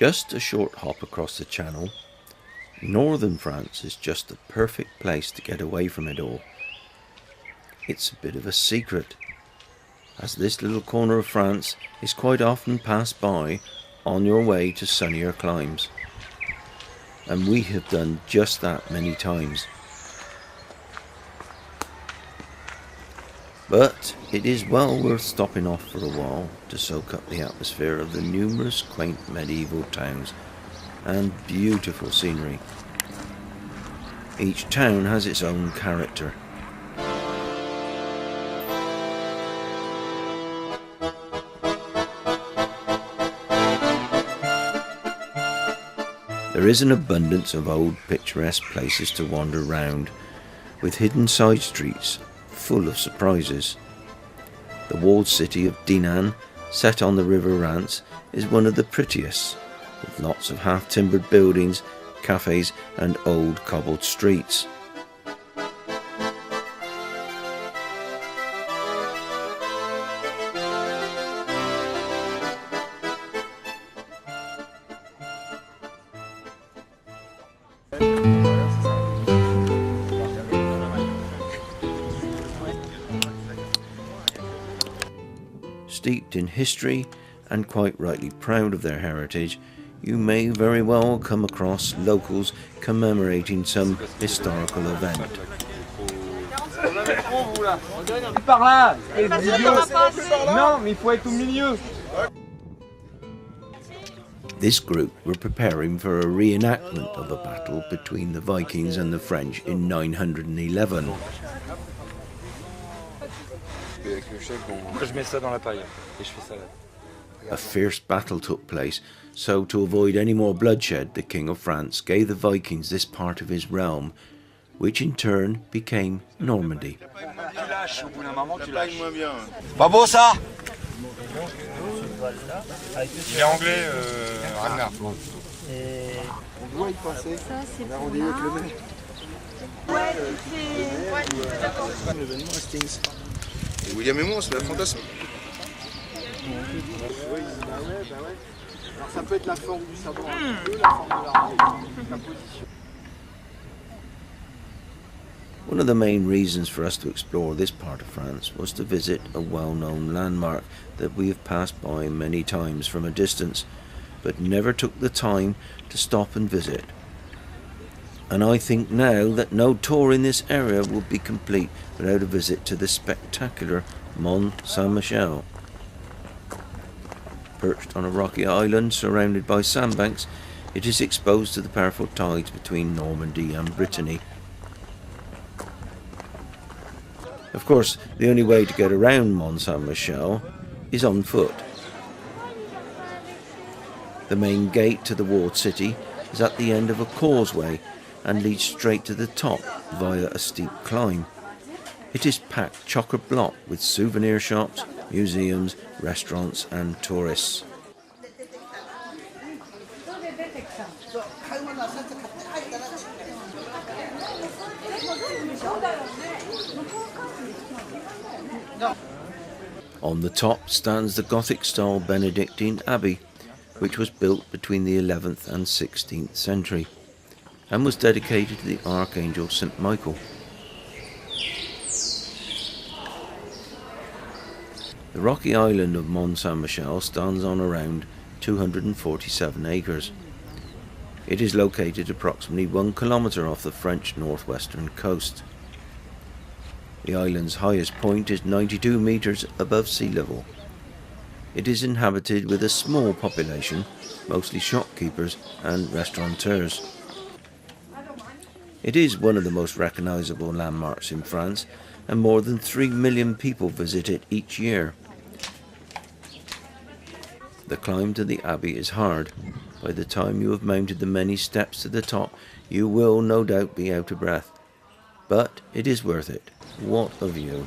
Just a short hop across the channel, northern France is just the perfect place to get away from it all. It's a bit of a secret, as this little corner of France is quite often passed by on your way to sunnier climes. And we have done just that many times. But it is well worth stopping off for a while to soak up the atmosphere of the numerous quaint medieval towns and beautiful scenery. Each town has its own character. There is an abundance of old picturesque places to wander round, with hidden side streets full of surprises. The walled city of Dinan, set on the River Rance, is one of the prettiest, with lots of half-timbered buildings, cafes and old cobbled streets. Steeped in history and quite rightly proud of their heritage, you may very well come across locals commemorating some historical event. This group were preparing for a reenactment of a battle between the Vikings and the French in 911. A fierce battle took place, so to avoid any more bloodshed, the King of France gave the Vikings this part of his realm, which in turn became Normandy. Pas beau ça? Il est anglais, Ragnar. On doit y passer. On a rendez-vous avec le maire. Ouais, c'est... L'événement Hastings. Et William et moi, on se met à fantasme. Alors ça peut être la forme du sabre, la forme de l'arme, la position. One of the main reasons for us to explore this part of France was to visit a well-known landmark that we have passed by many times from a distance, but never took the time to stop and visit. And I think now that no tour in this area would be complete without a visit to the spectacular Mont Saint Michel. Perched on a rocky island surrounded by sandbanks, it is exposed to the powerful tides between Normandy and Brittany. Of course, the only way to get around Mont Saint Michel is on foot. The main gate to the walled city is at the end of a causeway and leads straight to the top via a steep climb. It is packed chock-a-block with souvenir shops, museums, restaurants and tourists. On the top stands the Gothic-style Benedictine Abbey, which was built between the 11th and 16th century, and was dedicated to the Archangel St. Michael. The rocky island of Mont Saint Michel stands on around 247 acres. It is located approximately 1 kilometre off the French northwestern coast. The island's highest point is 92 metres above sea level. It is inhabited with a small population, mostly shopkeepers and restaurateurs. It is one of the most recognisable landmarks in France, and more than 3 million people visit it each year. The climb to the Abbey is hard. By the time you have mounted the many steps to the top, you will no doubt be out of breath. But it is worth it. What a view!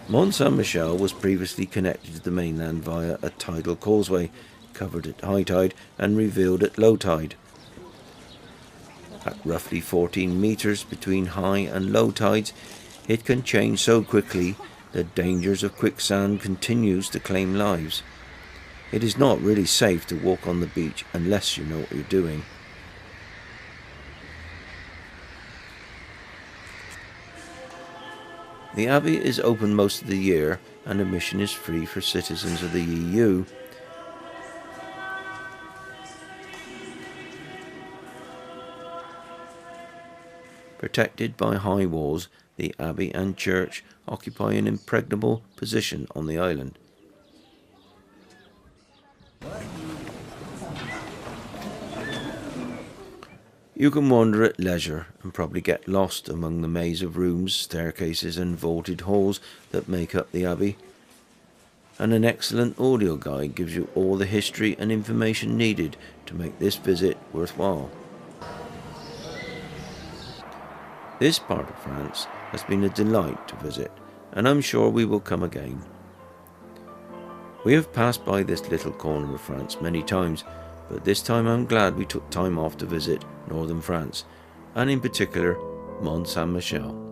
Mont Saint Michel was previously connected to the mainland via a tidal causeway, covered at high tide and revealed at low tide. At roughly 14 metres between high and low tides, it can change so quickly that dangers of quicksand continues to claim lives. It is not really safe to walk on the beach unless you know what you're doing. The Abbey is open most of the year and admission is free for citizens of the EU. Protected by high walls, the Abbey and church occupy an impregnable position on the island. You can wander at leisure and probably get lost among the maze of rooms, staircases and vaulted halls that make up the Abbey. And an excellent audio guide gives you all the history and information needed to make this visit worthwhile. This part of France has been a delight to visit, and I'm sure we will come again. We have passed by this little corner of France many times, but this time I'm glad we took time off to visit northern France, and in particular Mont Saint Michel.